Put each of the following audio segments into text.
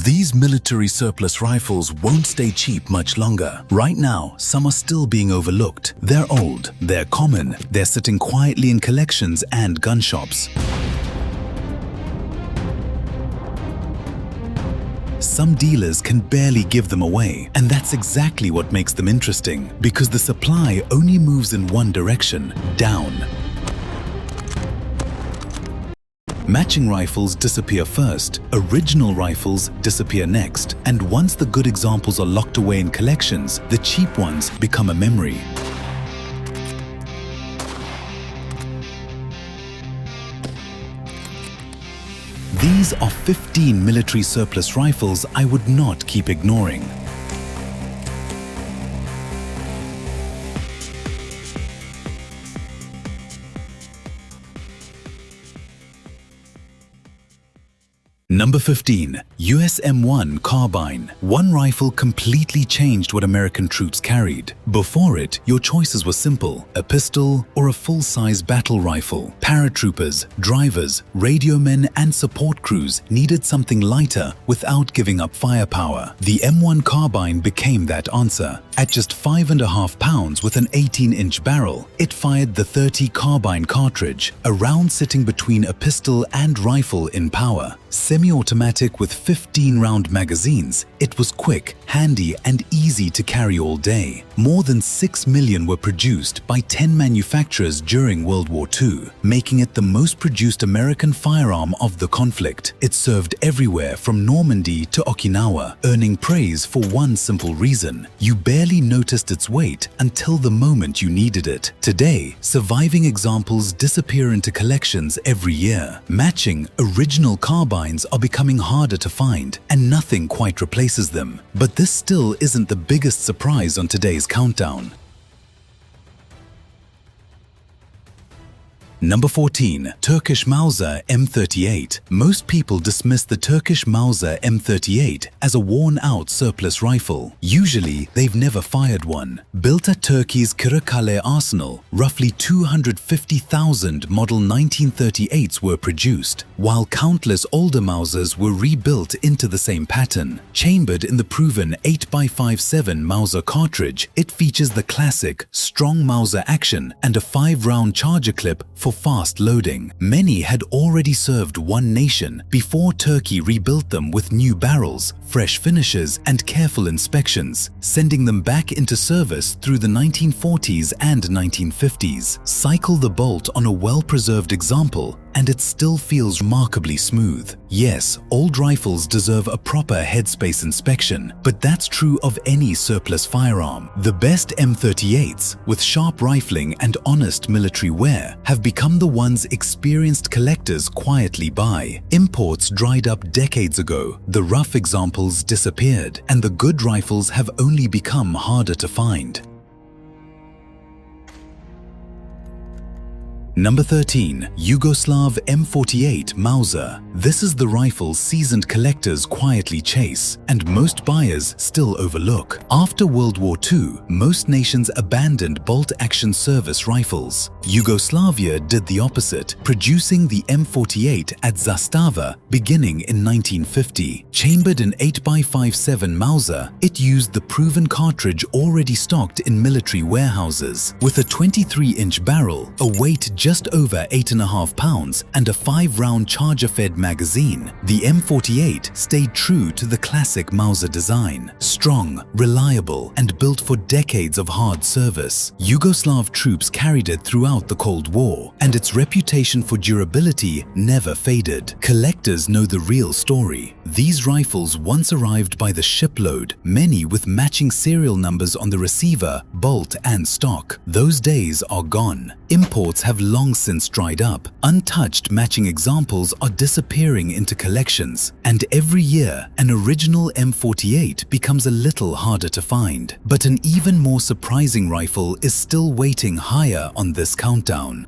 These military surplus rifles won't stay cheap much longer. Right now, some are still being overlooked. They're old, they're common, they're sitting quietly in collections and gun shops. Some dealers can barely give them away, and that's exactly what makes them interesting, because the supply only moves in one direction, down. Matching rifles disappear first, original rifles disappear next, and once the good examples are locked away in collections, the cheap ones become a memory. These are 15 military surplus rifles I would not keep ignoring. Number 15. US M1 Carbine. One rifle completely changed what American troops carried. Before it, your choices were simple: a pistol or a full-size battle rifle. Paratroopers, drivers, radio men and support crews needed something lighter without giving up firepower. The M1 Carbine became that answer. At just 5.5 pounds with an 18-inch barrel, it fired the .30 carbine cartridge, a round sitting between a pistol and rifle in power. Semi-automatic with 15-round magazines, it was quick, handy and easy to carry all day. More than 6 million were produced by 10 manufacturers during World War II, making it the most produced American firearm of the conflict. It served everywhere from Normandy to Okinawa, earning praise for one simple reason: you barely noticed its weight until the moment you needed it. Today, surviving examples disappear into collections every year. Matching original carbines are becoming harder to find, and nothing quite replaces them. But this still isn't the biggest surprise on today's countdown. Number 14. Turkish Mauser M38. Most people dismiss the Turkish Mauser M38 as a worn-out surplus rifle. Usually, they've never fired one. Built at Turkey's Kırıkkale arsenal, roughly 250,000 model 1938s were produced, while countless older Mausers were rebuilt into the same pattern. Chambered in the proven 8x57 Mauser cartridge, it features the classic, strong Mauser action and a 5-round charger clip for fast loading. Many had already served one nation before Turkey rebuilt them with new barrels, fresh finishes and careful inspections, sending them back into service through the 1940s and 1950s. Cycle the bolt on a well-preserved example and it still feels remarkably smooth. Yes, old rifles deserve a proper headspace inspection, but that's true of any surplus firearm. The best M38s, with sharp rifling and honest military wear, have become the ones experienced collectors quietly buy. Imports dried up decades ago, the rough examples disappeared, and the good rifles have only become harder to find. Number 13. Yugoslav M48 Mauser. This is the rifle seasoned collectors quietly chase, and most buyers still overlook. After World War II, most nations abandoned bolt-action service rifles. Yugoslavia did the opposite, producing the M48 at Zastava beginning in 1950. Chambered in 8x57 Mauser, it used the proven cartridge already stocked in military warehouses. With a 23-inch barrel, a weight just over 8.5 pounds and a 5-round charger-fed magazine, the M48 stayed true to the classic Mauser design. Strong, reliable, and built for decades of hard service, Yugoslav troops carried it throughout the Cold War, and its reputation for durability never faded. Collectors know the real story. These rifles once arrived by the shipload, many with matching serial numbers on the receiver, bolt, and stock. Those days are gone. Imports have long since dried up. Untouched matching examples are disappearing into collections, and every year an original M48 becomes a little harder to find. But an even more surprising rifle is still waiting higher on this countdown.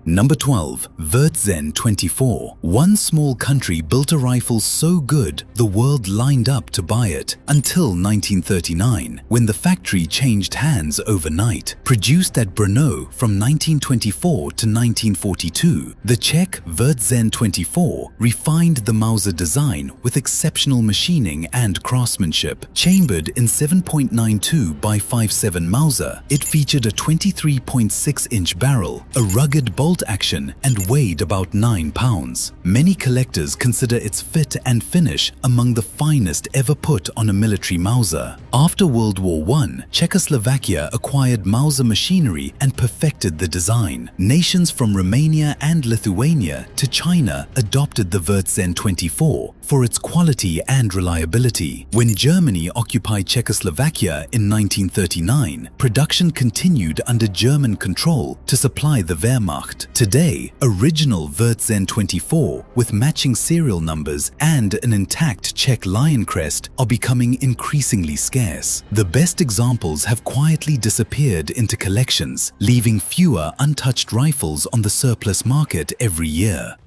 Number 12. Vertzen 24. One small country built a rifle so good the world lined up to buy it until 1939, when the factory changed hands overnight. Produced at Brno from 1924 to 1942, the Czech Vertzen 24 refined the Mauser design with exceptional machining and craftsmanship. Chambered in 7.92 by 5.7 Mauser, it featured a 23.6-inch barrel, a rugged bolt action, and weighed about 9 pounds. Many collectors consider its fit and finish among the finest ever put on a military Mauser. After World War I, Czechoslovakia acquired Mauser machinery and perfected the design. Nations from Romania and Lithuania to China adopted the Vertzen 24 for its quality and reliability. When Germany occupied Czechoslovakia in 1939, production continued under German control to supply the Wehrmacht. Today, original Vertzen 24 with matching serial numbers and an intact Czech lion crest are becoming increasingly scarce. The best examples have quietly disappeared into collections, leaving fewer untouched rifles on the surplus market every year.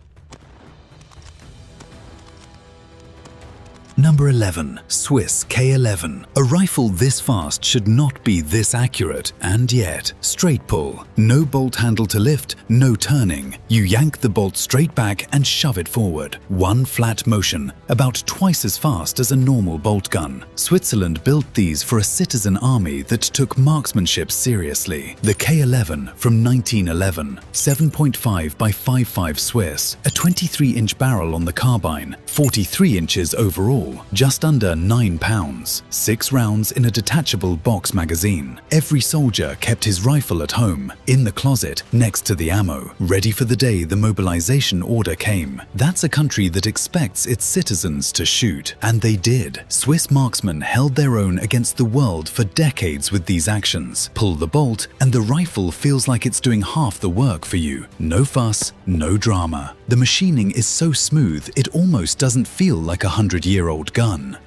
Number 11. Swiss K11. A rifle this fast should not be this accurate, and yet, straight pull. No bolt handle to lift, no turning. You yank the bolt straight back and shove it forward. One flat motion, about twice as fast as a normal bolt gun. Switzerland built these for a citizen army that took marksmanship seriously. The K11 from 1911. 7.5 by 5.5 Swiss. A 23-inch barrel on the carbine, 43 inches overall. Just under 9 pounds, 6 rounds in a detachable box magazine. Every soldier kept his rifle at home, in the closet, next to the ammo, ready for the day the mobilization order came. That's a country that expects its citizens to shoot, and they did. Swiss marksmen held their own against the world for decades with these actions. Pull the bolt, and the rifle feels like it's doing half the work for you. No fuss, no drama. The machining is so smooth, it almost doesn't feel like a 100-year-old gun.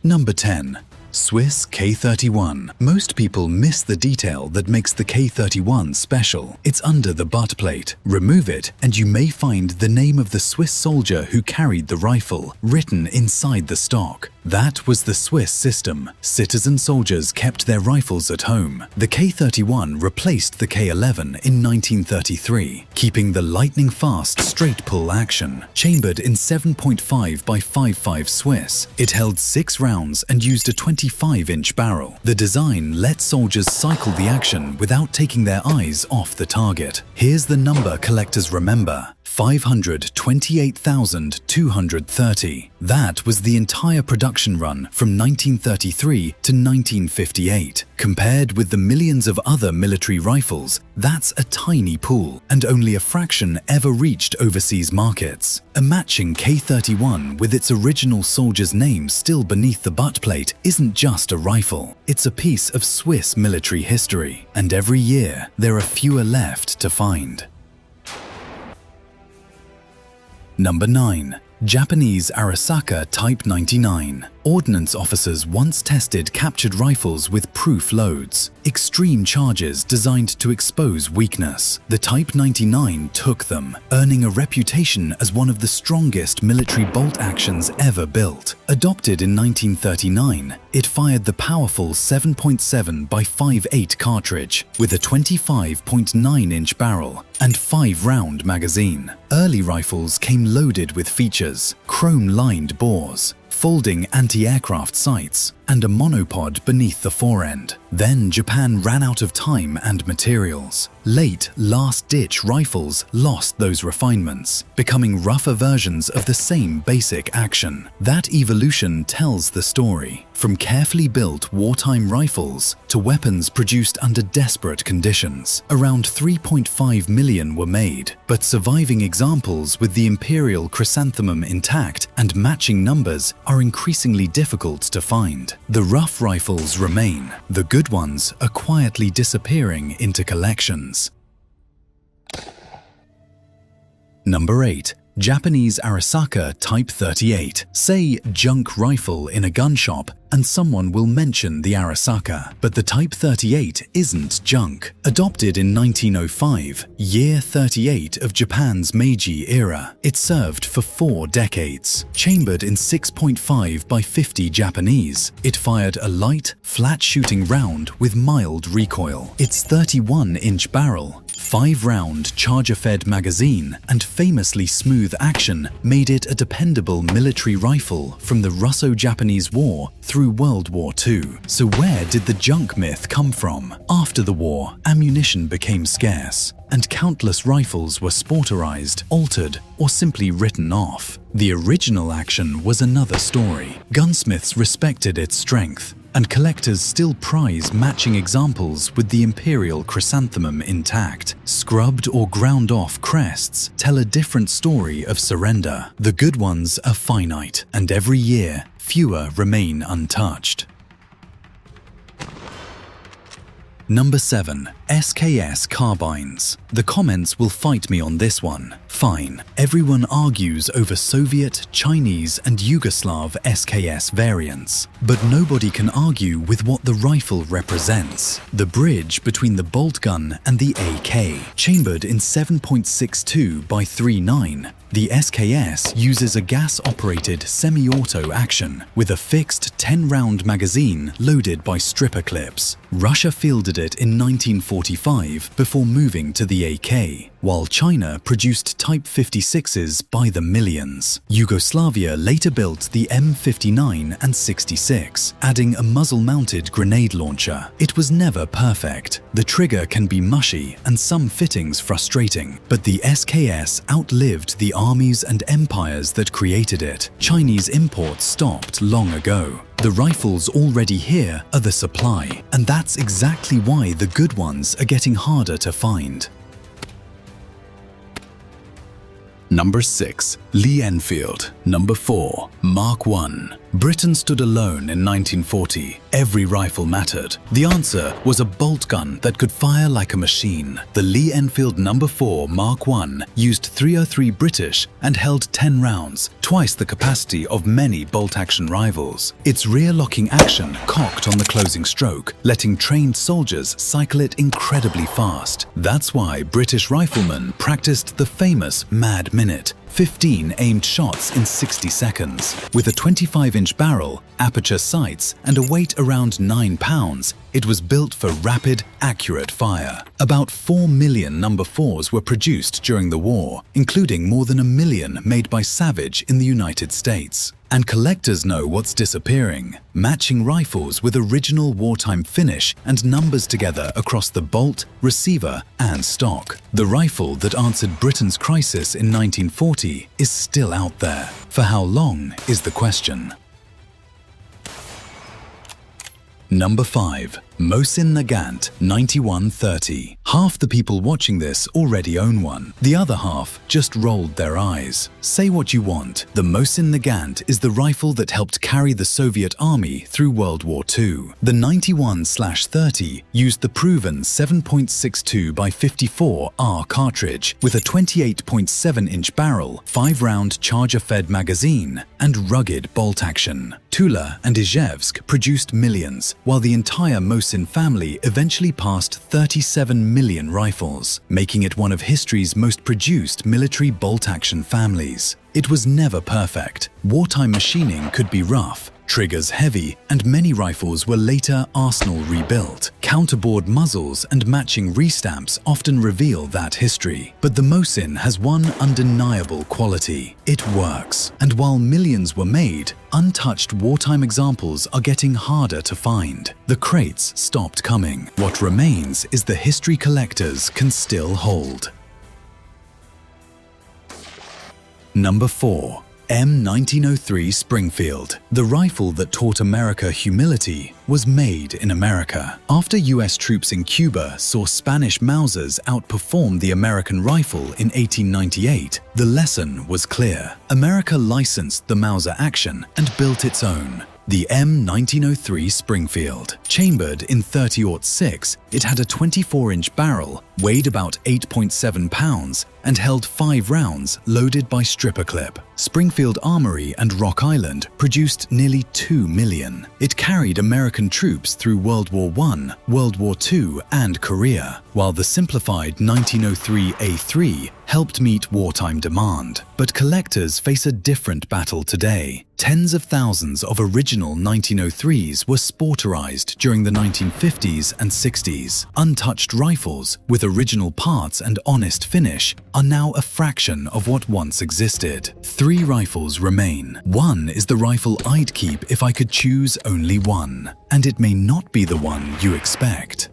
Number 10. Swiss K31. Most people miss the detail that makes the K31 special. It's under the butt plate. Remove it and you may find the name of the Swiss soldier who carried the rifle written inside the stock. That was the Swiss system. Citizen soldiers kept their rifles at home. The K31 replaced the K11 in 1933, keeping the lightning-fast straight-pull action. Chambered in 7.5 by 5.5 Swiss, it held 6 rounds and used a 25-inch barrel. The design let soldiers cycle the action without taking their eyes off the target. Here's the number collectors remember: 528,230. That was the entire production run from 1933 to 1958. Compared with the millions of other military rifles, that's a tiny pool, and only a fraction ever reached overseas markets. A matching K31 with its original soldier's name still beneath the butt plate isn't just a rifle, it's a piece of Swiss military history, and every year there are fewer left to find. Number 9. Japanese Arisaka Type 99. Ordnance officers once tested captured rifles with proof loads, extreme charges designed to expose weakness. The Type 99 took them, earning a reputation as one of the strongest military bolt actions ever built. Adopted in 1939, it fired the powerful 7.7 by 5.8 cartridge with a 25.9-inch barrel and 5-round magazine. Early rifles came loaded with features: chrome-lined bores, folding anti-aircraft sights, and a monopod beneath the forend. Then Japan ran out of time and materials. Late, last-ditch rifles lost those refinements, becoming rougher versions of the same basic action. That evolution tells the story, from carefully built wartime rifles to weapons produced under desperate conditions. Around 3.5 million were made, but surviving examples with the imperial chrysanthemum intact and matching numbers are increasingly difficult to find. The rough rifles remain. The good ones are quietly disappearing into collections. Number 8. Japanese Arisaka Type 38. Say junk rifle in a gun shop and someone will mention the Arisaka. But the Type 38 isn't junk. Adopted in 1905, year 38 of Japan's Meiji era, it served for 4 decades. Chambered in 6.5 by 50 Japanese, it fired a light, flat-shooting round with mild recoil. Its 31-inch barrel, 5-round charger-fed magazine, and famously smooth action made it a dependable military rifle from the Russo-Japanese War through World War II. So where did the junk myth come from? After the war, ammunition became scarce, and countless rifles were sporterized, altered, or simply written off. The original action was another story. Gunsmiths respected its strength, and collectors still prize matching examples with the imperial chrysanthemum intact. Scrubbed or ground off crests tell a different story of surrender. The good ones are finite, and every year, fewer remain untouched. Number 7. SKS carbines. The comments will fight me on this one. Fine, everyone argues over Soviet, Chinese, and Yugoslav SKS variants, but nobody can argue with what the rifle represents. The bridge between the bolt gun and the AK. Chambered in 7.62 by 3.9, the SKS uses a gas-operated semi-auto action with a fixed 10-round magazine loaded by stripper clips. Russia fielded it in 1945 before moving to the AK, while China produced Type 56s by the millions. Yugoslavia later built the M59 and 66, adding a muzzle-mounted grenade launcher. It was never perfect. The trigger can be mushy and some fittings frustrating, but the SKS outlived the armies and empires that created it. Chinese imports stopped long ago. The rifles already here are the supply, and that's exactly why the good ones are getting harder to find. Number 6. Lee-Enfield. Number 4. Mark I. Britain stood alone in 1940. Every rifle mattered. The answer was a bolt gun that could fire like a machine. The Lee-Enfield No. 4 Mark I used 303 British and held 10 rounds, twice the capacity of many bolt-action rivals. Its rear-locking action cocked on the closing stroke, letting trained soldiers cycle it incredibly fast. That's why British riflemen practiced the famous Mad Minute, 15 aimed shots in 60 seconds. With a 25-inch barrel, aperture sights, and a weight around 9 pounds, it was built for rapid, accurate fire. About 4 million No. 4s were produced during the war, including more than 1 million made by Savage in the United States. And collectors know what's disappearing: matching rifles with original wartime finish and numbers together across the bolt, receiver, and stock. The rifle that answered Britain's crisis in 1940 is still out there. For how long is the question. Number 5. Mosin-Nagant 9130. Half the people watching this already own one. The other half just rolled their eyes. Say what you want, the Mosin-Nagant is the rifle that helped carry the Soviet army through World War II. The 91/30 used the proven 7.62 by 54 R cartridge with a 28.7-inch barrel, 5-round charger-fed magazine, and rugged bolt action. Tula and Izhevsk produced millions, while the entire Mosin family eventually passed 37 million rifles, making it one of history's most produced military bolt-action families. It was never perfect. Wartime machining could be rough, triggers heavy, and many rifles were later arsenal rebuilt. Counterboard muzzles and matching restamps often reveal that history. But the Mosin has one undeniable quality: it works. And while millions were made, untouched wartime examples are getting harder to find. The crates stopped coming. What remains is the history collectors can still hold. Number 4. M1903 Springfield. The rifle that taught America humility was made in America. After US troops in Cuba saw Spanish Mausers outperform the American rifle in 1898, the lesson was clear. America licensed the Mauser action and built its own. The M1903 Springfield. Chambered in 30-06, it had a 24-inch barrel, weighed about 8.7 pounds, and held 5 rounds loaded by stripper clip. Springfield Armory and Rock Island produced nearly 2 million. It carried American troops through World War I, World War II, and Korea, while the simplified 1903A3 helped meet wartime demand. But collectors face a different battle today. Tens of thousands of original 1903s were sporterized during the 1950s and 60s. Untouched rifles with original parts and honest finish are now a fraction of what once existed. 3 rifles remain. One is the rifle I'd keep if I could choose only one, and it may not be the one you expect.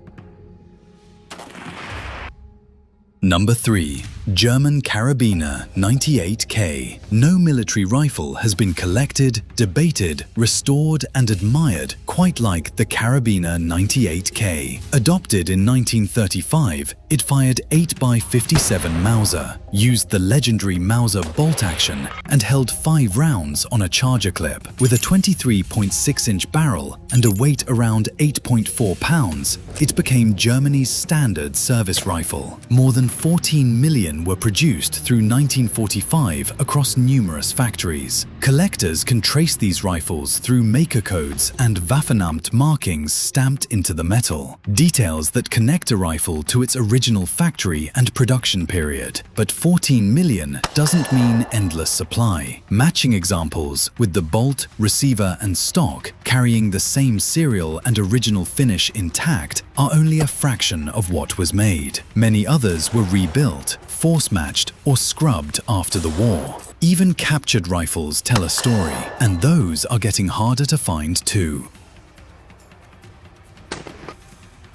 Number 3. German Karabiner 98K. No military rifle has been collected, debated, restored and admired quite like the Karabiner 98K. Adopted in 1935, it fired 8x57 Mauser, used the legendary Mauser bolt action and held 5 rounds on a charger clip. With a 23.6-inch barrel and a weight around 8.4 pounds, it became Germany's standard service rifle. More than 14 million were produced through 1945 across numerous factories. Collectors can trace these rifles through maker codes and Waffenamt markings stamped into the metal, details that connect a rifle to its original factory and production period. But 14 million doesn't mean endless supply. Matching examples with the bolt, receiver and stock carrying the same serial and original finish intact are only a fraction of what was made. Many others were rebuilt, force-matched or scrubbed after the war. Even captured rifles tell a story, and those are getting harder to find too.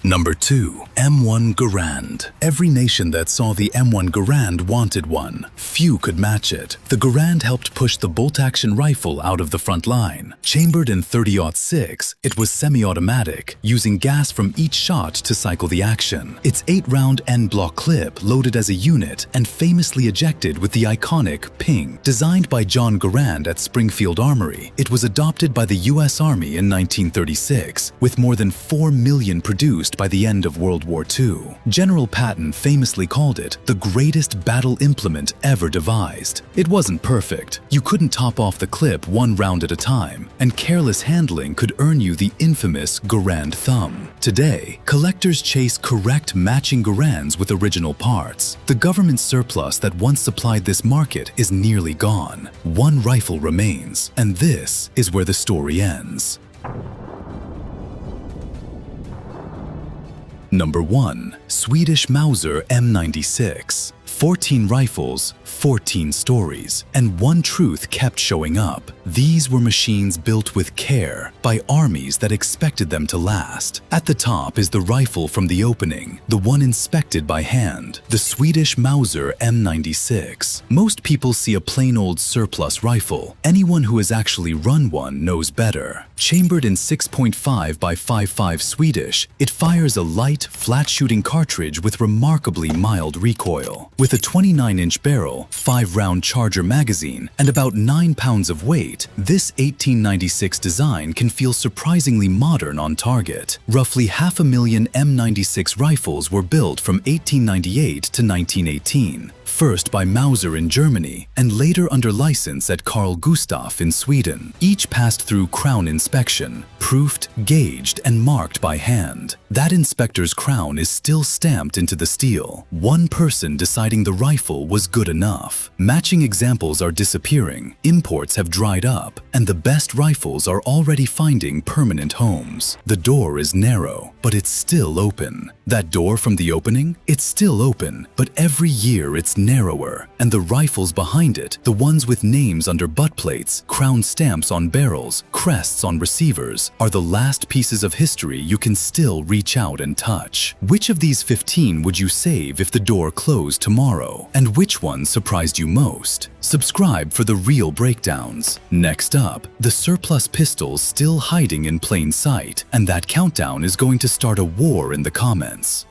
Number 2. M1 Garand. Every nation that saw the M1 Garand wanted one. Few could match it. The Garand helped push the bolt-action rifle out of the front line. Chambered in .30-06, it was semi-automatic, using gas from each shot to cycle the action. Its 8-round N-block clip loaded as a unit and famously ejected with the iconic ping. Designed by John Garand at Springfield Armory, it was adopted by the U.S. Army in 1936, with more than 4 million produced by the end of World War II. General Patton famously called it the greatest battle implement ever devised. It wasn't perfect. You couldn't top off the clip 1 round at a time, and careless handling could earn you the infamous Garand thumb. Today, collectors chase correct matching Garands with original parts. The government surplus that once supplied this market is nearly gone. 1 rifle remains, and this is where the story ends. Number 1. Swedish Mauser M96. 14 rifles, 14 stories, and one truth kept showing up. These were machines built with care by armies that expected them to last. At the top is the rifle from the opening, the one inspected by hand, the Swedish Mauser M96. Most people see a plain old surplus rifle. Anyone who has actually run one knows better. Chambered in 6.5 by 5.5 Swedish, it fires a light, flat-shooting cartridge with remarkably mild recoil. With a 29-inch barrel, 5-round charger magazine, and about 9 pounds of weight, this 1896 design can feel surprisingly modern on target. Roughly 500,000 M96 rifles were built from 1898 to 1918. First by Mauser in Germany, and later under license at Carl Gustaf in Sweden. Each passed through crown inspection, proofed, gauged, and marked by hand. That inspector's crown is still stamped into the steel. One person deciding the rifle was good enough. Matching examples are disappearing, imports have dried up, and the best rifles are already finding permanent homes. The door is narrow, but it's still open. That door from the opening? It's still open, but every year it's narrower, and the rifles behind it, the ones with names under butt plates, crown stamps on barrels, crests on receivers, are the last pieces of history you can still reach out and touch. Which of these 15 would you save if the door closed tomorrow? And which one surprised you most? Subscribe for the real breakdowns. Next up, the surplus pistols still hiding in plain sight, and that countdown is going to start a war in the comments.